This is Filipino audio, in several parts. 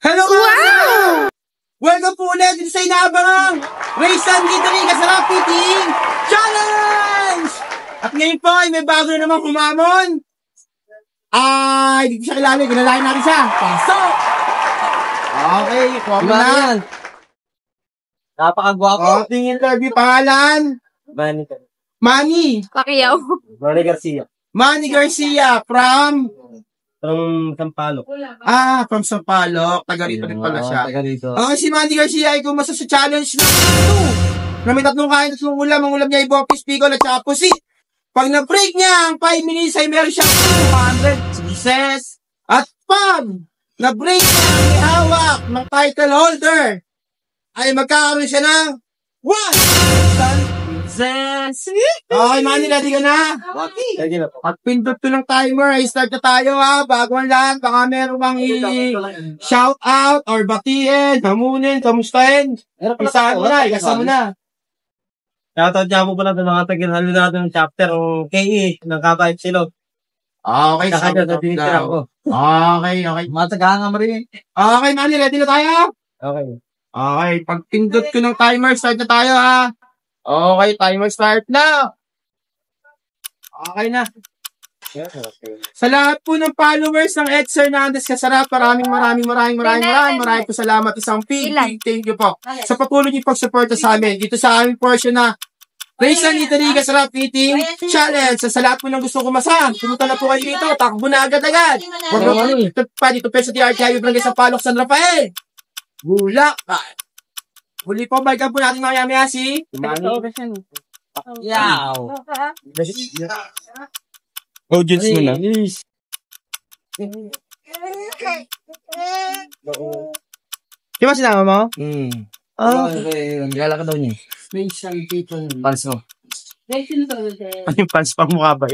Hello mga welcome po ulit dito sa inaabangang Raysan Gitari Kasarap Eating Challenge! At ngayon po ay may bago na naman humamon. Hindi ko siya kilala. Ginalain natin siya. Pasok! Okay, kuha mo na. Napakagwapo. Ating interview pangalan? Manny. Pacquiao. Manny Garcia. Manny Garcia from Sampaloc. from Sampaloc. Taga rito rin pala siya. Taga dito. Si Manny Garcia ay kumasa sa challenge na may tatlong kain, tatlong ulam. Ang ulam niya ay bopis, picol at saka pusit. Pag na-break niya ang 5 minutes ay meron siyang 200 pieces. At pag na-break niya ang ihawak ng title holder ay magkakaroon siya ng 1,000 pieces. Okay, Manny, ready ka na? Sige na po. At pindot ko ng timer, ay start na tayo ha. Bago ang lahat, baka meron bang shout out or batiin, hamunin, kamustahin. Isahan mo na, igasan mo na. Shoutout niya po pala sa mga taginhalo natin ng chapter o KE ng Kaba Epsilon. Okay, Saka dyan sa tinitira ko. Okay. Matagahan nga rin. Okay, Manny, ready na tayo? Okay. Okay, pag pindot ko ng timer, start na tayo ha. Okay, timer start na. Okay na. Sa lahat po ng followers ng Ed Hernandez Kasarap, maraming po salamat. Isang big thank you po sa patuloy niyo pag-suporta sa amin dito sa aming portion na Raysan Gitari Kasarap Eating Challenge. Sa lahat po ng gusto kumasan, pumunta na po kayo dito, takbo na agad-agad. Huwag mo pa dito sa DRT Highway Barangay Sampaloc, San Rafael. Bulacan. Huli po, balikan po natin mamaya si Yaw. audience mo na. Di ba sinama mo? Okay, naglalaka daw niya. Panso. Ano yung pants pang mukha ba?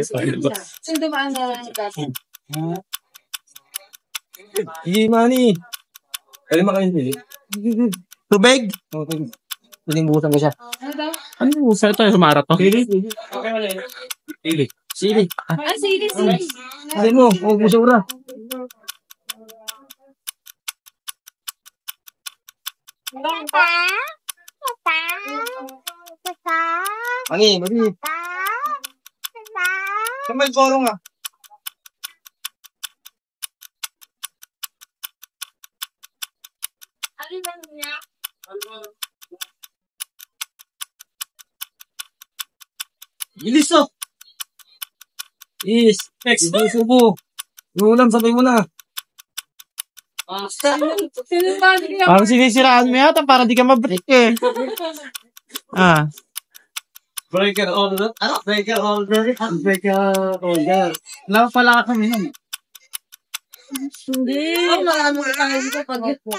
Sige, Manny. Kali makain sili. Tubig? Pilimbutan ko siya. Ano yung usa ito? Sumara to? Sili. Sili. Kasi mo, huwag mo sura. Mangi. May korong ah. Bilis oh. Yes. Next. Subo. Yung ulam, sabay mo na. Parang sinisiraan mo yata para di ka mabreak eh. Breaker order. Ano? Breaker order. Breaker order. Wala pala kami nun. Hindi. Marami ka tayo dito pag ito.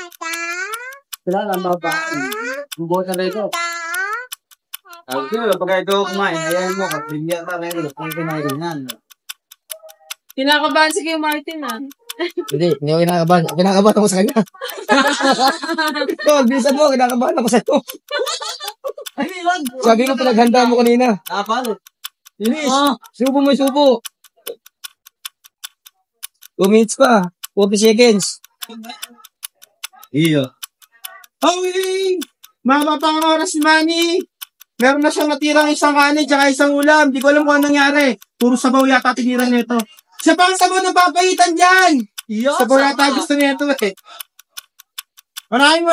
Sila lang babaan. Bubuhat na rito. Pagka ito kumain, ayan mo, kapilya ka rin. Kung kinain yan. Kinakabahan si Kuya Martin Hindi ako kinakabahan. Kinakabahan ako sa kanya. Tol, bilisan mo, kinakabahan ako sa ito. Sabi ko, pinaghanda mo kanina. Paano? Linis. Subo mo yung subo. 2 minutes pa. 40 seconds. Iyo. Okay! Mga oras si Manny. Meron na siyang natirang isang kanin tsaka isang ulam. Di ko alam kung anong nangyari. Puro sabaw yata tiniran nito. Siya pa ang sabaw na papahitan dyan! Sabaw yata gusto nito eh. Maraming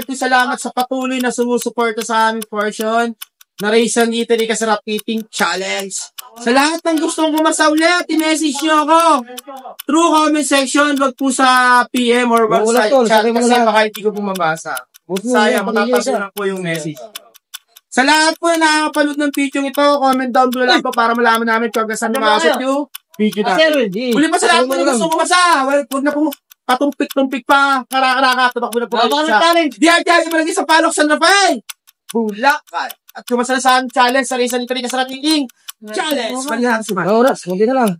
po salamat sa patuloy na sumusuporta sa aming portion na Raysan Gitari Kasarap Eating Challenge. Sa lahat ng gustong bumasa ulit, i-message nyo ako through comment section, wag po sa PM or wag sa chat kasi baka hindi ko bumabasa. Sayang, matatago lang po yung message. Sa lahat po na nakakapanood ng video ito, comment down below lang po para malaman namin kung hanggang saan namasok yung video natin. Uli pa sa lahat po na gusto bumasa. Huwag na po patumpik-tumpik pa. Karaka-raka, tabak mo na po kayo sa DRT Barangay Sampaloc, San Rafael. Bulacan. At kumasa na sa challenge sa Raysan Gitari Kasarap Eating Challenge. Malihan si Man. Oras, kunti na lang.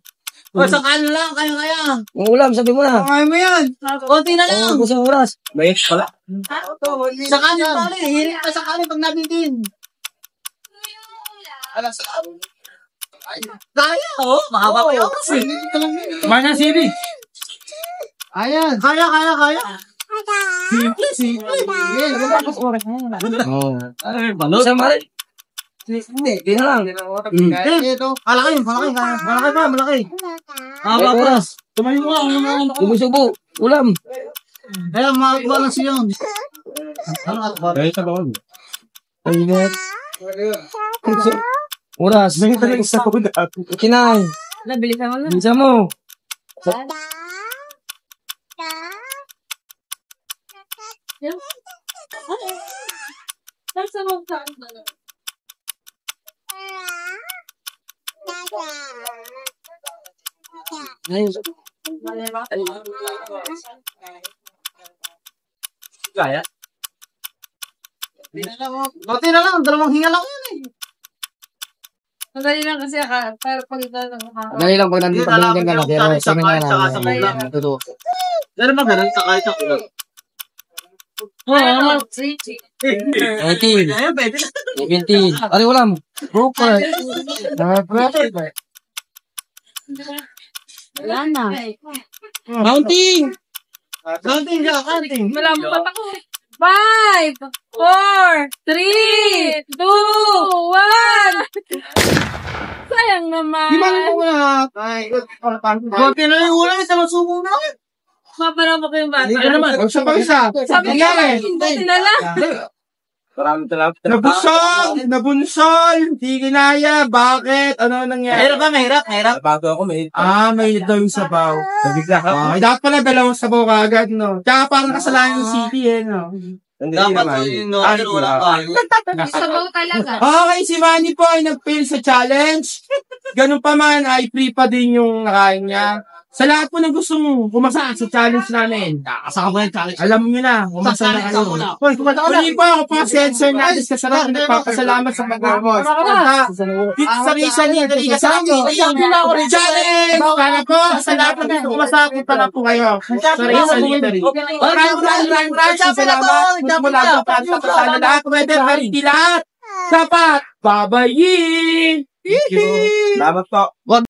Sa kanan lang, kaya. Yung ulam, sabi mo na. Kaya mo yan. Konti na lang. Kusang oras. May pala. Sa kanan pala, hirit pa sa kanan pag nabitin. Kaya, mahaba pa yung oras eh. Mana Siri. Ayan. Kaya. Simple. Oo. Balot. Sa mare. Hindi, di na lang. Ito. Malaki. Oras. Tumayo mo. Subo-subo. Ulam. Ayan, makakuha lang siya yun. Ayun. Oras. Kinay. Nabilisan mo na. Bisa mo. Nasa mo ka. Ayun. Kaya? Buti na lang, dalawang hinga lang yun eh. Madali lang kasi pero pag ito lang. Dali lang pag nandito Hindi, pag ka na. Pero sa sabi kahit nga saka sa na. ulam. Totoo. Pero magaling sa kahit ako lang. Oo, 18. Ayun, pwede. 17. Ari ulam. Super. wala na. Mounting! Mounting ka, counting. Malampat ako. 5, 4, 3, 2, 1. Sayang naman. Di man mo na. Ay, buti na yung ulam, isa masubo na. Mapanaw mo ko yung bata. Ano naman? Isa pa isa. Sabi Nga ko, eh. buti na lang. Nabunsol, di kinaya, bakit? Ano nangyari? Mahirap. May daw yung sabaw. Dapat pala dalawang sabaw kaagad, no? Tsaka parang kasalanan yung city, eh, no? Dapat yung order, wala kayo. Sabaw talaga. Okay, si Manny po ay nag-fail sa challenge. Ganun pa man, ay free pa din yung nakain niya. Sa lahat po na gustong kumasa sa challenge namin, Kasama ko yung challenge. alam nyo na, kumasa na kayo. Hoy, kumata ka na. Muli po ako po, Sensor Natis Kasarap, nagpapasalamat sa pag-amos. Dito sa Risa niya, dali ka sa amin. Challenge! Para po, sa lahat na gusto kumasa, punta na po kayo. Sa Risa Literary. Maraming salamat. Mula sa pagpapasalamat lahat. Pwede, pariti lahat. Dapat, babayin! Salamat po.